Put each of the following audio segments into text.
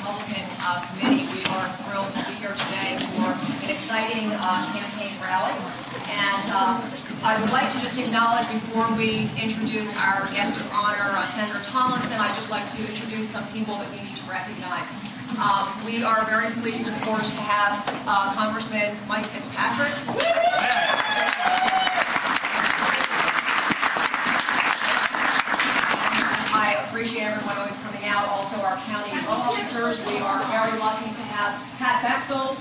Republican Committee. We are thrilled to be here today for an exciting campaign rally. And I would like to just acknowledge, before we introduce our guest of honor, Senator Tomlinson, I'd just like to introduce some people that we need to recognize. We are very pleased, of course, to have Congressman Mike Fitzpatrick. I appreciate everyone always coming out. Also, our county law officers. We are very lucky to have Pat Bechtold.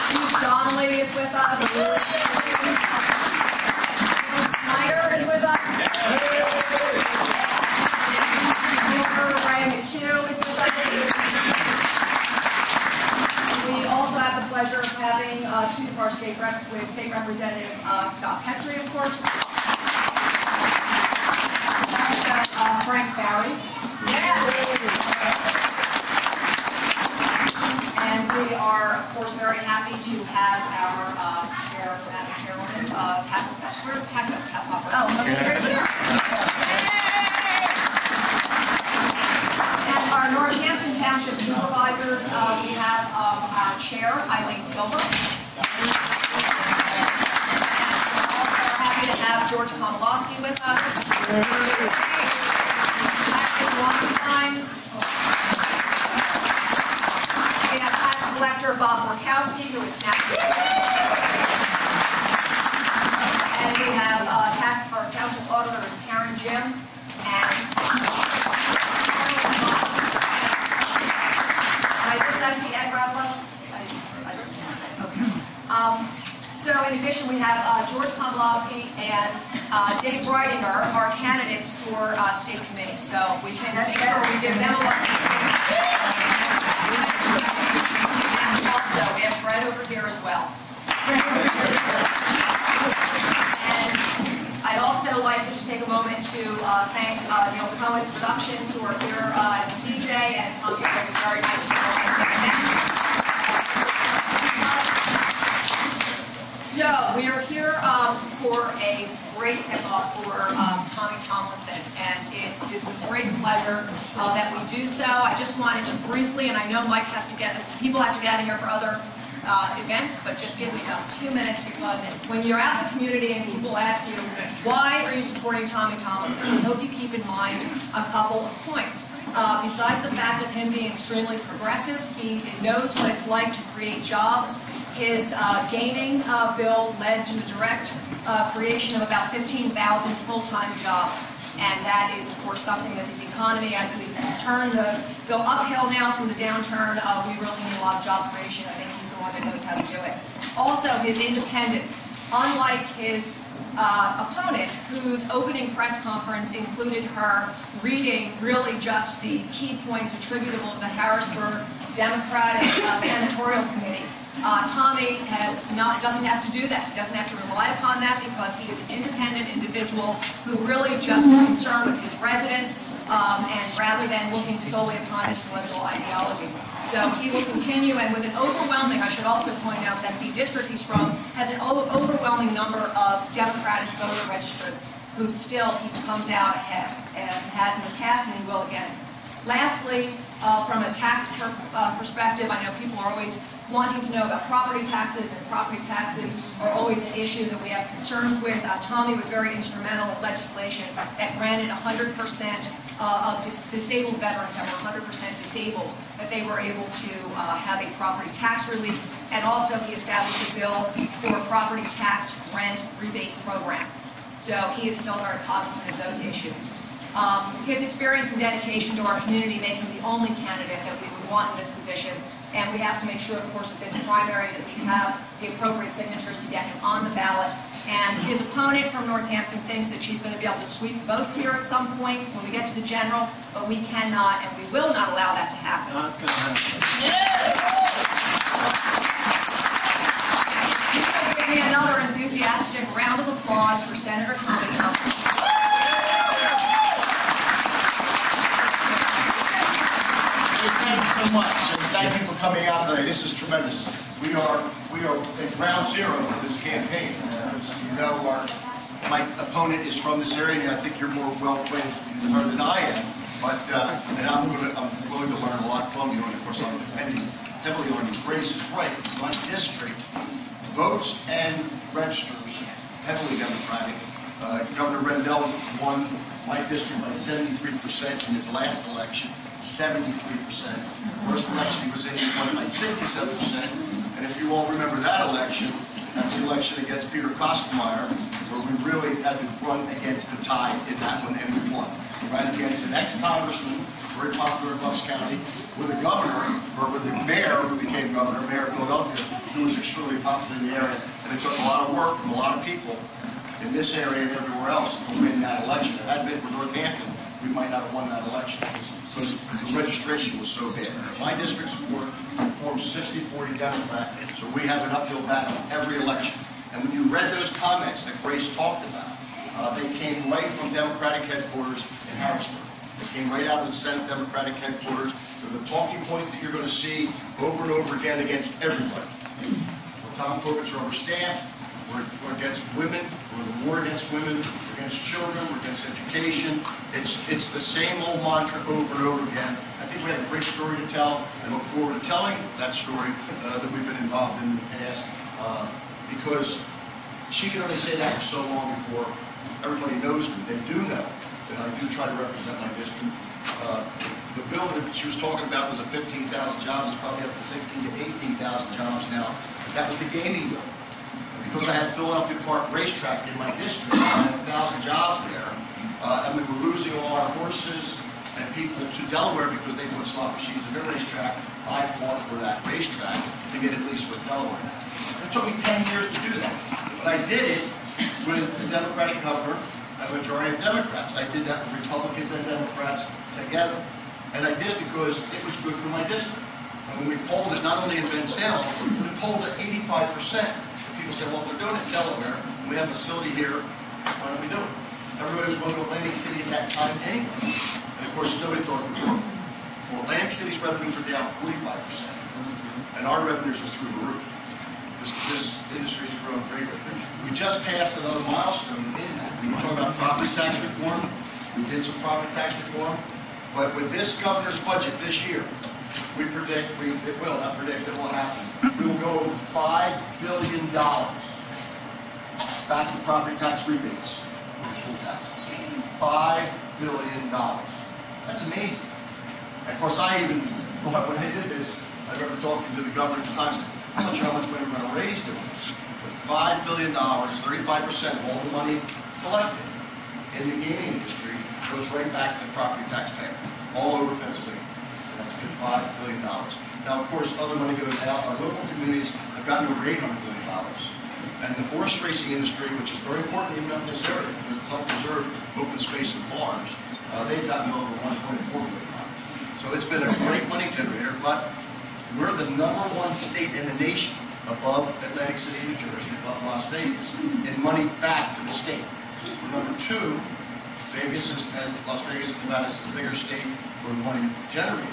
Steve Donnelly is with us. Snyder is with us. Ryan McHugh is with us. We also have the pleasure of having two of our state representative Scott Petri, of course. Frank Barry. And we are, of course, very happy to have our Chairwoman, Poprik. And our Northampton Township Supervisors, we have our Chair, Eileen Silva. We're happy to have George Komolowski with us. We have Tax Collector Bob Borkowski, who is tax. And we have our Township Auditors, Karen Jim, and did I see Ed Radlow? So in addition, we have George Komolowski and Dave Briedinger, our candidates for state committee. So we can make sure we give them a lot. And also, we have Fred over here as well. And I'd also like to just take a moment to thank Neil Cohen Productions, who are here as a DJ, and Tommy was very nice to know. So we are here for a great kickoff for Tommy Tomlinson, and it is with great pleasure that we do so. I just wanted to briefly, and I know Mike has to people have to get out of here for other events, but just give me about 2 minutes, because when you're out in the community and people ask you, why are you supporting Tommy Tomlinson, I hope you keep in mind a couple of points. Besides the fact of him being extremely progressive, he knows what it's like to create jobs. His gaming bill led to the direct creation of about 15,000 full-time jobs. And that is, of course, something that this economy, as we go uphill now from the downturn, we really need a lot of job creation. I think he's the one that knows how to do it. Also, his independence. Unlike his opponent, whose opening press conference included her reading really just the key points attributable to the Harrisburg Democratic Senatorial Committee, Tommy doesn't have to do that. He doesn't have to rely upon that, because he is an independent individual who really just is concerned with his residents, and rather than looking solely upon his political ideology. So he will continue, and with an overwhelming, I should also point out that the district he's from has an overwhelming number of Democratic voter registrants who still he comes out ahead, and has in the past, and he will again. Lastly, from a tax perspective, I know people are always wanting to know about property taxes, and property taxes are always an issue that we have concerns with. Tommy was very instrumental in legislation that granted 100% of disabled veterans that were 100% disabled, that they were able to have a property tax relief, and also he established a bill for a property tax rent rebate program. So he is still very cognizant of those issues. His experience and dedication to our community make him the only candidate that we would want in this position. And we have to make sure, of course, with this primary that we have the appropriate signatures to get him on the ballot. And his opponent from Northampton thinks that she's going to be able to sweep votes here at some point when we get to the general, but we cannot and we will not allow that to happen. Not going to happen. Give me another enthusiastic round of applause for Senator Tommy Tomlinson. Thanks so much, and thank you for coming out today. This is tremendous. We are at ground zero for this campaign. As you know, our my opponent is from this area, and I think you're more well-acquainted with her than I am. But and I'm willing to learn a lot from you, and of course I'm depending heavily on you. Grace is right. My district votes and registers heavily Democratic. Governor Rendell won my district by 73% in his last election, 73%. First election he was in, he won by 67%. And if you all remember that election, that's the election against Peter Kostmeyer, where we really had to run against the tide in that one, and we won. We ran against an ex-congressman, very popular in Bucks County, with a governor, or with the mayor who became governor, Mayor of Philadelphia, who was extremely popular in the area. And it took a lot of work from a lot of people in this area and everywhere else to win that election. If it hadn't been for Northampton, we might not have won that election because the registration was so bad. My district's forms 60-40 Democrat, so we have an uphill battle every election. And when you read those comments that Grace talked about, they came right from Democratic headquarters in Harrisburg. They came right out of the Senate Democratic headquarters. They're the talking point that you're going to see over and over again against everybody. We're Tom Corbetts are overstaffed. We're against women. We're in the war against women. We're against children. We're against education. It's the same old mantra over and over again. I think we have a great story to tell. I look forward to telling that story that we've been involved in the past because she can only say that for so long before everybody knows me. They do know that I do try to represent my district. The bill that she was talking about was a 15,000 jobs. It's probably up to 16,000 to 18,000 jobs now. That was the gaming bill. Because I had Philadelphia Park Racetrack in my district, I had 1,000 jobs there, and we were losing a lot of horses and people to Delaware because they put slot machines in their racetrack. I fought for that racetrack to get at least with Delaware now. It took me 10 years to do that, but I did it with the Democratic governor and a majority of Democrats. I did that with Republicans and Democrats together, and I did it because it was good for my district. And when we polled it, not only in Ben Salem, we polled at 85%. People said, well, if they're doing it in Delaware, and we have a facility here, why don't we do it? Everybody was going to Atlantic City at that time anyway. And of course, nobody thought it would work. Well, Atlantic City's revenues are down 45%, and our revenues are through the roof. This industry has grown greatly. We just passed another milestone in that. We were talking about property tax reform. We did some property tax reform. But with this governor's budget this year, we predict, it will happen. We will go over $5 billion back to property tax rebates for school taxes. $5 billion. That's amazing. And of course, I even thought when I did this, I remember talking to the governor at the time, saying, I'm not sure how much money we're going to raise doing this. But $5 billion, 35% of all the money collected in the gaming industry goes right back to the property taxpayer all over Pennsylvania. That's good, $5 billion. Now, of course, other money goes out. Our local communities have gotten over $800 billion. And the horse racing industry, which is very important even up in this area, because it helps preserve open space and farms, they've gotten over $1.4 billion. So it's been a great money generator, but we're the #1 state in the nation, above Atlantic City, New Jersey, above Las Vegas, in money back to the state. We're #2. Vegas and Las Vegas and Nevada is the bigger state for the money generated.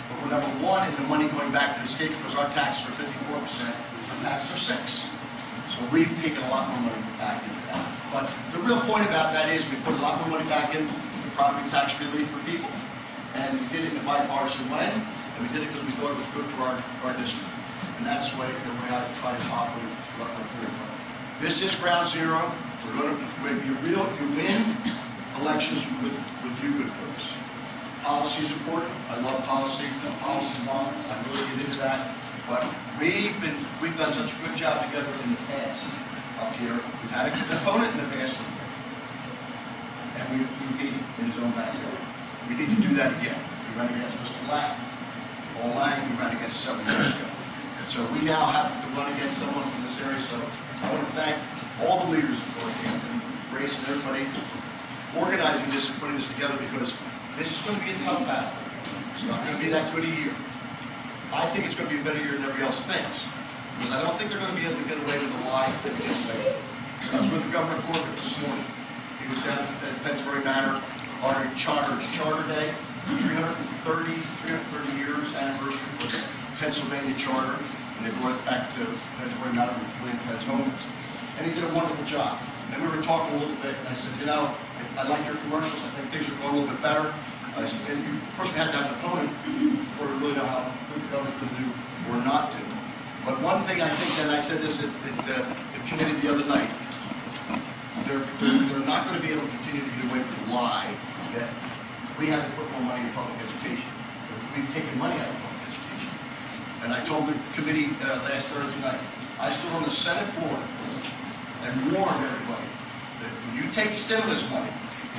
But we're #1 in the money going back to the state because our taxes are 54%, our taxes are 6%. So we've taken a lot more money back into that. But the real point about that is we put a lot more money back into property tax relief for people. And we did it in a bipartisan way. And we did it because we thought it was good for our district. And that's the way I try to operate throughout my career. This is ground zero. You win elections with you good folks. Policy is important. I love policy. I'm a policy mom. I really get into that. But we've done such a good job together in the past up here. We've had an opponent in the past, and we beat him in his own backyard. We need to do that again. We ran against Mr. Lang. Paul Lang, we ran against several years ago. And so we now have to run against someone from this area. So I want to thank all the leaders of Northampton, Grace and everybody organizing this and putting this together, because this is going to be a tough battle. It's not going to be that good a year. I think it's going to be a better year than everybody else thinks, because I don't think they're going to be able to get away with the lies that they get away with. I was with Governor Corbett this morning. He was down at Pennsylvania Manor, our Charter Day, 330 years anniversary for the Pennsylvania Charter, and they brought it back to Pennsylvania Manor with William Penn's homes. and he did a wonderful job. And we were talking a little bit, and I said, you know, I like your commercials. I think things are going a little bit better. I said, and first we had to have an opponent before we really know how good the governor's going to do or not do. But one thing I think, and I said this at the committee the other night, they're not going to be able to continue to get away with the lie that we have to put more money in public education. We've taken money out of public education. And I told the committee last Thursday night, I stood on the Senate floor and warned everybody that when you take stimulus money,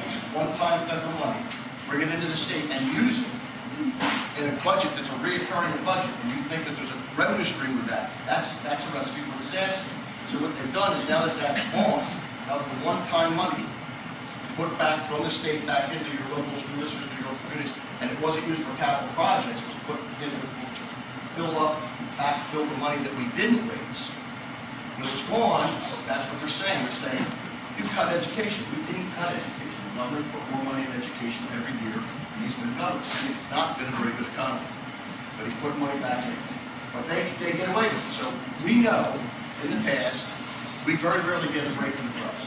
which is one-time federal money, bring it into the state and use it in a budget that's a recurring budget, and you think that there's a revenue stream with that, that's a recipe for disaster. So what they've done is now that that's gone, now that the one-time money put back from the state back into your local school districts, your local communities, and it wasn't used for capital projects, it was put in to backfill the money that we didn't raise. When it's gone, that's what they're saying. They're saying, you cut education. We didn't cut education. The governor put more money in education every year than he's been governor. And it's not been a very good economy. But he's put money back in. But they get away with it. So we know, in the past, we very rarely get a break in the press.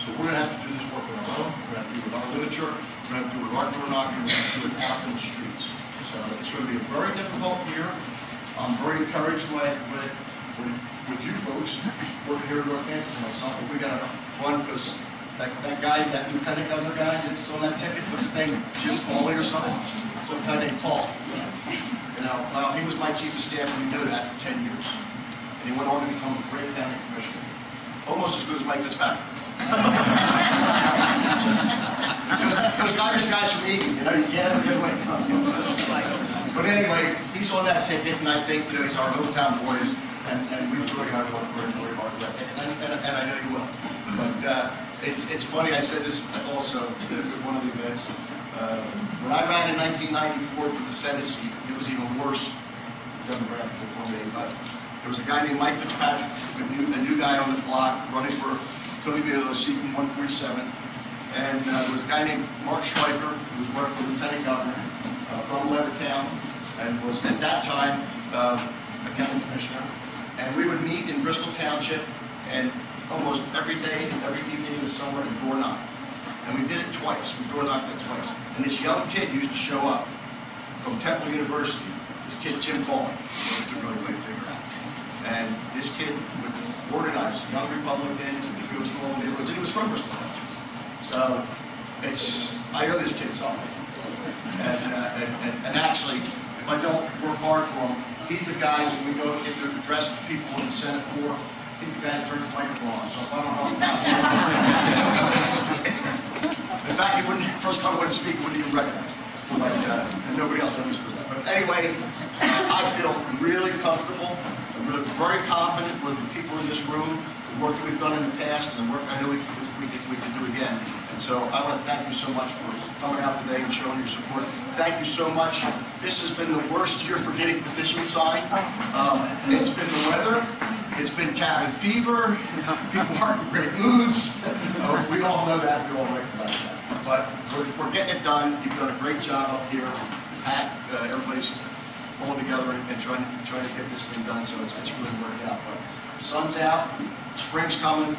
So we're going to have to do this work on our own. We're going to have to do it with our literature. We're going to have to do it with our door knocking. We're going to have to do it out in the streets. So it's going to be a very difficult year. I'm very encouraged with you folks working here in Northampton myself. We got a fun because that guy, that lieutenant governor guy that's on that ticket, what's his name? Jim Pauly or something? Some guy named Paul. You know, well, he was my chief of staff and we knew that for 10 years. And he went on to become a great county commissioner. Almost as good as Mike Fitzpatrick. Those Irish guys from Egan, you know, you get them, get away. But anyway, he's on that ticket, and I think, you know, he's our hometown boy, and we've really got to work very hard for that ticket, and I know you will. But it's funny, I said this also at one of the events. When I ran in 1994 for the Senate seat, it was even worse demographically for me, but there was a guy named Mike Fitzpatrick, a new guy on the block, running for Toledo seat in 147th, and there was a guy named Mark Schweiker, who was running for lieutenant governor from Levittown, and was at that time a county commissioner. And we would meet in Bristol Township, and almost every day, every evening in the summer, and door knock. And we did it twice. We door knocked it twice. And this young kid used to show up from Temple University. This kid, Jim Pauly, it's a really way to figure out. And this kid would organize young Republicans and go through all the neighborhoods, and he was from Bristol Township. So I owe this kid something. And actually, if I don't work hard for him, he's the guy when we go get to address the people in the Senate floor, he's the guy that turns the microphone on. So if I don't help him out, in fact, he wouldn't, first time I wouldn't speak, he wouldn't even recognize me. But, and nobody else understood that. But anyway, I feel really comfortable. I'm really very confident with the people in this room, the work that we've done in the past, and the work I know we can do again. And so I want to thank you so much for coming out today and showing your support. Thank you so much. This has been the worst year for getting petitions signed. It's been the weather. It's been cabin fever. People aren't in great moods. We all know that. We all recognize that. But we're getting it done. You've done a great job up here. Pat, everybody's pulling together and trying to get this thing done. So it's really worked out. But the sun's out. Spring's coming.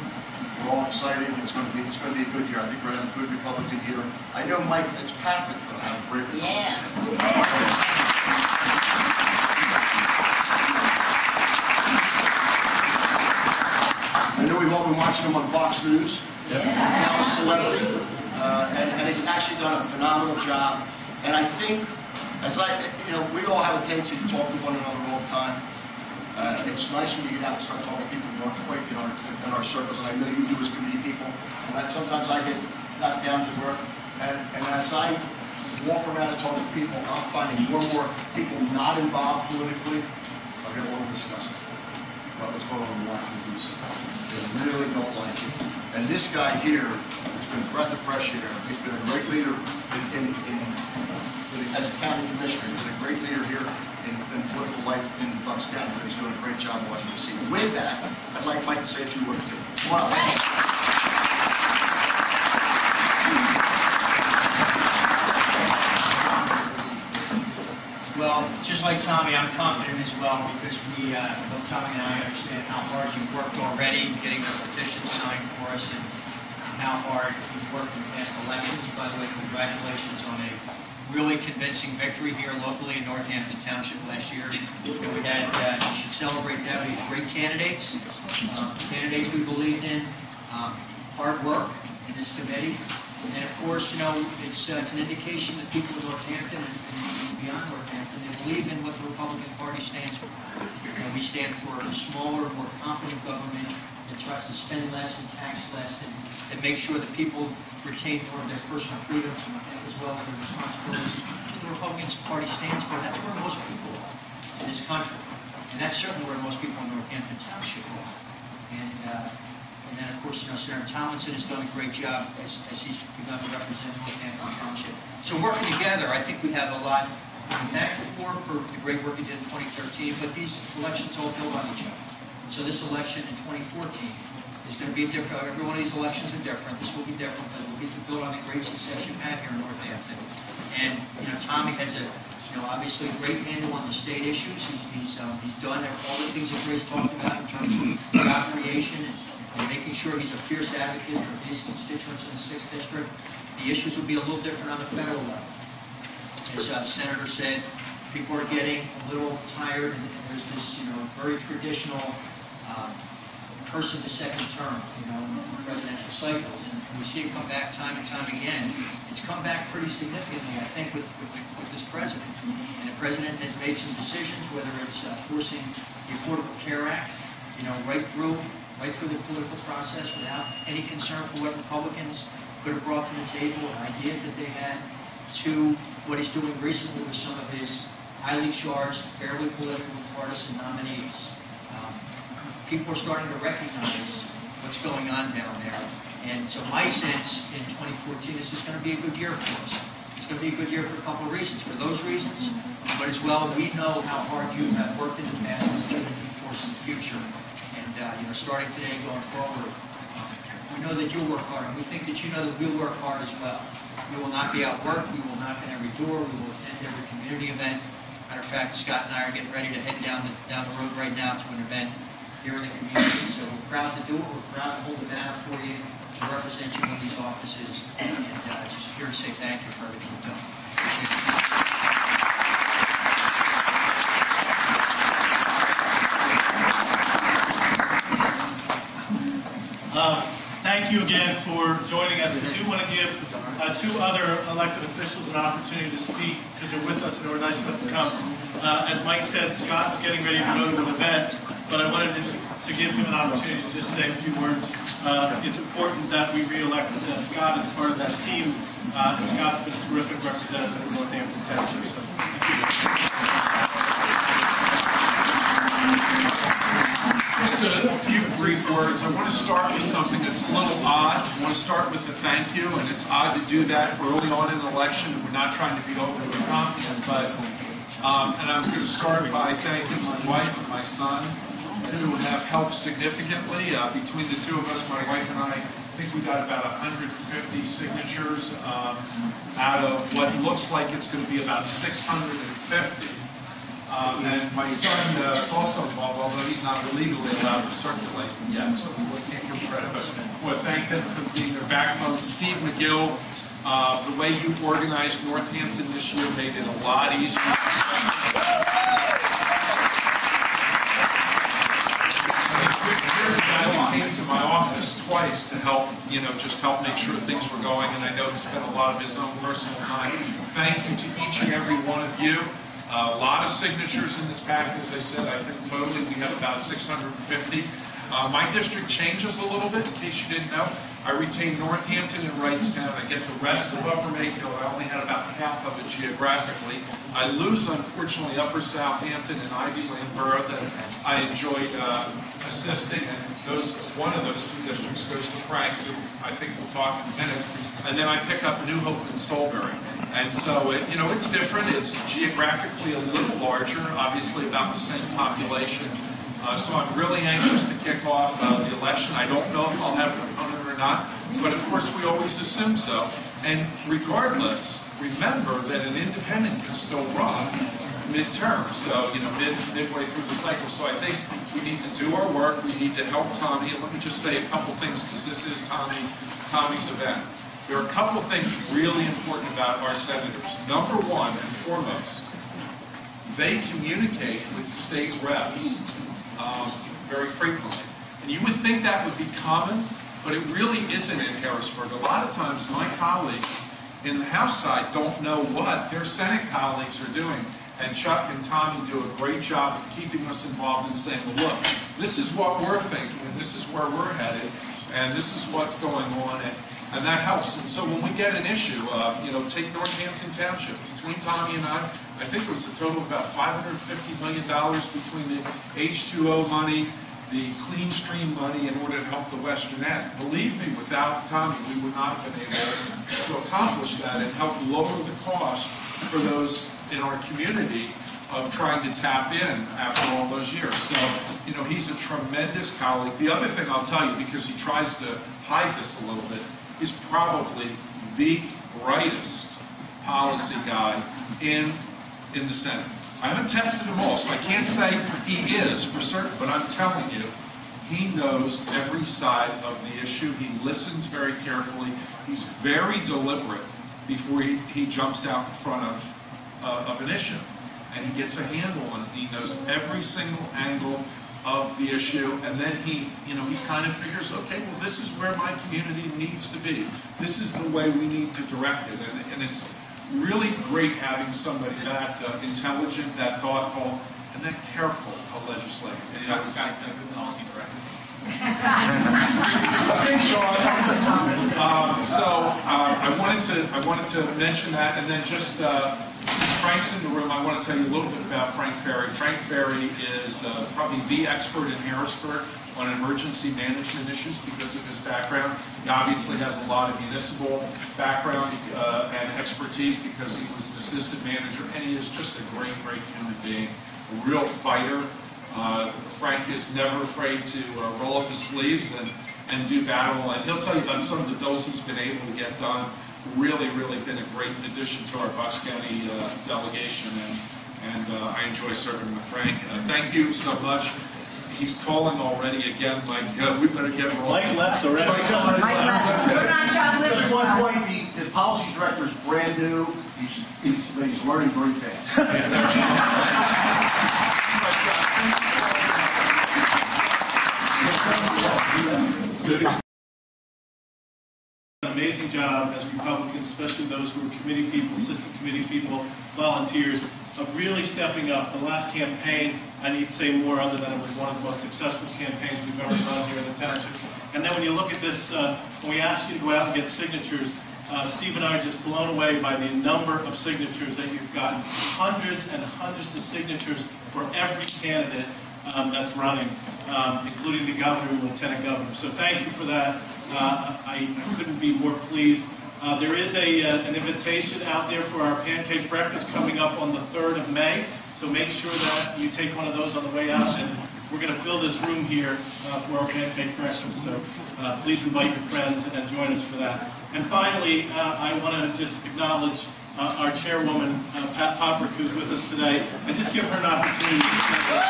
We're all excited. It's going to be a good year. I think we're going to have a good Republican year. I know Mike Fitzpatrick will have a great Republican year. I know we've all been watching him on Fox News. Yes. He's now a celebrity, and he's actually done a phenomenal job. And I think, we all have a tendency to talk to one another all the time. It's nice when you get out and start talking to people who aren't quite in our circles, and I know you do as committee people. And that sometimes I get knocked down to earth. And as I walk around and talk to people, I'm finding more and more people not involved politically are getting a little disgusted about what's going on in Washington, D.C. They really don't like it. And this guy here has been a breath of fresh air. He's been a great leader as a county commissioner. He's been a great leader here in political life in Bucks County. He's doing a great job in Washington, D.C. With that, I'd like Mike to say a few words to you. Come on. Well, Well, just like Tommy, I'm confident as well because both Tommy and I understand how hard you've worked already getting those petitions signed for us and how hard you've worked in past elections. By the way, congratulations on a really convincing victory here locally in Northampton Township last year. And we had, you should celebrate that. We had great candidates, candidates we believed in, hard work in this committee. And of course, you know, it's an indication that people in Northampton and beyond Northampton, they believe in what the Republican Party stands for. You know, we stand for a smaller, more competent government that tries to spend less and tax less and make sure that people retain more of their personal freedoms as well as their responsibilities. What the Republican Party stands for, that's where most people are in this country. And that's certainly where most people in Northampton Township are. And then, of course, you know, Senator Tomlinson has done a great job as he's begun to represent Northampton Township. So working together, I think we have a lot to be thankful for the great work he did in 2013, but these elections all build on each other. And so this election in 2014 is going to be different. Every one of these elections are different. This will be different, but it will be to build on the great success you've had here in Northampton. And, you know, Tommy has obviously a great handle on the state issues. He's done all the things that Grace talked about in terms of job creation and making sure he's a fierce advocate for his constituents in the 6th District. The issues will be a little different on the federal level. As the Senator said, people are getting a little tired, and there's this, you know, very traditional person to second term, you know, in presidential cycles. And we see it come back time and time again. It's come back pretty significantly, I think, with this president. And the president has made some decisions, whether it's forcing the Affordable Care Act, you know, right through the political process without any concern for what Republicans could have brought to the table, ideas that they had, to what he's doing recently with some of his highly charged, fairly political partisan nominees. People are starting to recognize what's going on down there. And so my sense in 2014, this is going to be a good year for us. It's going to be a good year for a couple of reasons. For those reasons, but as well, we know how hard you have worked in the past and what you're going to do for us in the future. And, you know, starting today, going forward, we know that you'll work hard, and we think that you know that we'll work hard as well. We will not be outworked. We will knock on every door. We will attend every community event. Matter of fact, Scott and I are getting ready to head down the road right now to an event here in the community. So we're proud to do it. We're proud to hold the banner for you, to represent you in these offices, and just here to say thank you for everything you've done. Appreciate it. Thank you again for joining us. I do want to give two other elected officials an opportunity to speak because they're with us and they were nice enough to come. As Mike said, Scott's getting ready to go to an event, but I wanted to give him an opportunity to just say a few words. It's important that we re-elect Scott as part of that team, and Scott's been a terrific representative for Northampton Township. So thank you. Just a few brief words. I want to start with something that's a little odd. I want to start with a thank you, and it's odd to do that early on in an election. We're not trying to be overly confident, but and I'm going to start by thanking my wife and my son, who have helped significantly. Between the two of us, my wife and I think we got about 150 signatures out of what looks like it's going to be about 650. And my son is also involved, although he's not legally allowed to circulate yet, so we can't give credit. But I want to thank them for being their backbone. Steve McGill, the way you organized Northampton this year made it a lot easier. Years ago, he came to my office twice to help, just help make sure things were going, and I know he spent a lot of his own personal time. Thank you to each and every one of you. A lot of signatures in this packet, as I said. I think totally we have about 650. My district changes a little bit, in case you didn't know. I retain Northampton and Wrightstown. I get the rest of Upper Mayfield. I only had about half of it geographically. I lose, unfortunately, Upper Southampton and Ivy Land Borough that I enjoyed assisting, and one of those two districts goes to Frank, who I think we'll talk in a minute. And then I pick up New Hope and Solbury. And so, it's different. It's geographically a little larger, obviously about the same population. So I'm really anxious to kick off the election. I don't know if I'll have an opponent or not, but of course we always assume so. And regardless, remember that an independent can still run. midterm, so, midway through the cycle. So I think we need to do our work. We need to help Tommy. And let me just say a couple things, because this is Tommy's event. There are a couple things really important about our senators. Number one and foremost, they communicate with the state reps very frequently. And you would think that would be common, but it really isn't in Harrisburg. A lot of times my colleagues in the House side don't know what their Senate colleagues are doing. And Chuck and Tommy do a great job of keeping us involved and saying, well, look, this is what we're thinking, and this is where we're headed, and this is what's going on, and that helps. And so when we get an issue, take Northampton Township. Between Tommy and I think it was a total of about $550 million between the H2O money, the clean stream money, in order to help the Western End. Believe me, without Tommy, we would not have been able to accomplish that and help lower the cost for those in our community of trying to tap in after all those years. So, he's a tremendous colleague. The other thing I'll tell you, because he tries to hide this a little bit, he's probably the brightest policy guy in the Senate. I haven't tested him all, so I can't say he is for certain, but I'm telling you, he knows every side of the issue. He listens very carefully. He's very deliberate before he jumps out in front of an issue. And he gets a handle on it. He knows every single angle of the issue, and then he kind of figures, okay, well, this is where my community needs to be. This is the way we need to direct it. And it's really great having somebody that intelligent, that thoughtful, and that careful a legislator. Scott's been a good policy director. Okay, Sean. I wanted to mention that, and then just since Frank's in the room, I want to tell you a little bit about Frank Ferry. Frank Ferry is probably the expert in Harrisburg on emergency management issues because of his background. He obviously has a lot of municipal background and expertise because he was an assistant manager, and he is just a great, great human being, a real fighter. Frank is never afraid to roll up his sleeves and do battle, and he'll tell you about some of the bills he's been able to get done. Really, really been a great addition to our Bucks County delegation, and I enjoy serving with Frank. Thank you so much. He's calling already again, Mike. We better get rolling. Mike left already. Mike left. We're not chocolate. Just one point, the policy director is brand new. He's learning very fast. An amazing job as Republicans, especially those who are committee people, assistant committee people, volunteers, of really stepping up. The last campaign, I need to say more other than it was one of the most successful campaigns we've ever run here in the township. And then when you look at this, when we ask you to go out and get signatures, Steve and I are just blown away by the number of signatures that you've gotten. Hundreds and hundreds of signatures for every candidate that's running, including the governor and lieutenant governor. So thank you for that. I couldn't be more pleased. There is an invitation out there for our pancake breakfast coming up on the 3rd of May. So make sure that you take one of those on the way out. And we're going to fill this room here for our pancake breakfast. So please invite your friends and join us for that. And finally, I want to just acknowledge our chairwoman, Poprik, who's with us today, and just give her an opportunity to speak.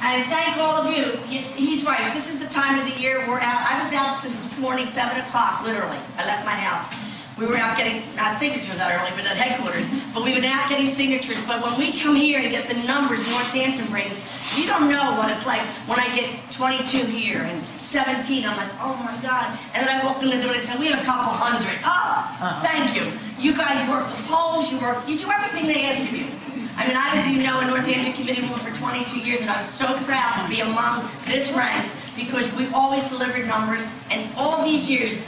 And thank all of you. He's right. This is the time of the year we're out. I was out since this morning, 7 o'clock, literally. I left my house. We were out getting, not signatures that early, but at headquarters. But we've been out getting signatures. But when we come here and get the numbers Northampton brings, you don't know what it's like when I get 22 here and 17. I'm like, oh my God. And then I walk in the door and say, we have a couple hundred. Oh, thank you. You guys work the polls, you do everything they ask of you. I mean, I was, you know, a Northampton committee woman for 22 years, and I was so proud to be among this rank because we always delivered numbers, and all these years,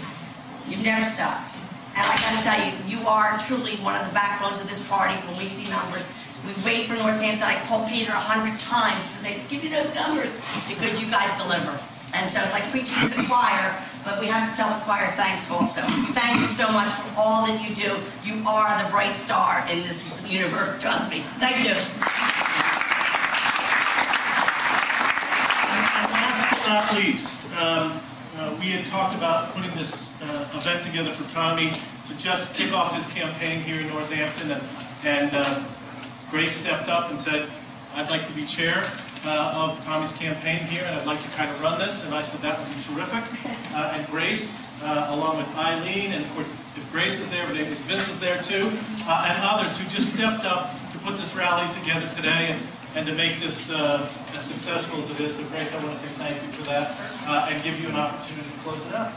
you've never stopped. And I got to tell you, you are truly one of the backbones of this party when we see numbers. We wait for Northampton. I called Peter 100 times to say, give me those numbers, because you guys deliver. And so it's like preaching to the choir, but we have to tell the choir thanks also. Thank you so much for all that you do. You are the bright star in this universe, trust me. Thank you. And last but not least, we had talked about putting this event together for Tommy to just kick off his campaign here in Northampton, and Grace stepped up and said, I'd like to be chair of Tommy's campaign here, and I'd like to kind of run this, and I said that would be terrific. And Grace, along with Eileen, and of course, if Grace is there, Vince is there too, and others who just stepped up to put this rally together today and to make this as successful as it is. So Grace, I want to say thank you for that, and give you an opportunity to close it out.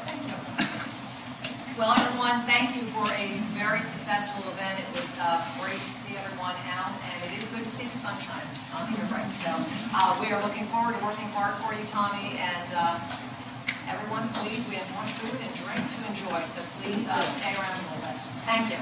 Well, everyone, thank you for a very successful event. It was great to see everyone out, and it is good to see the sunshine. Tommy, you're right. So we are looking forward to working hard for you, Tommy, and everyone, please, we have more food and drink to enjoy, so please stay around a little bit. Thank you.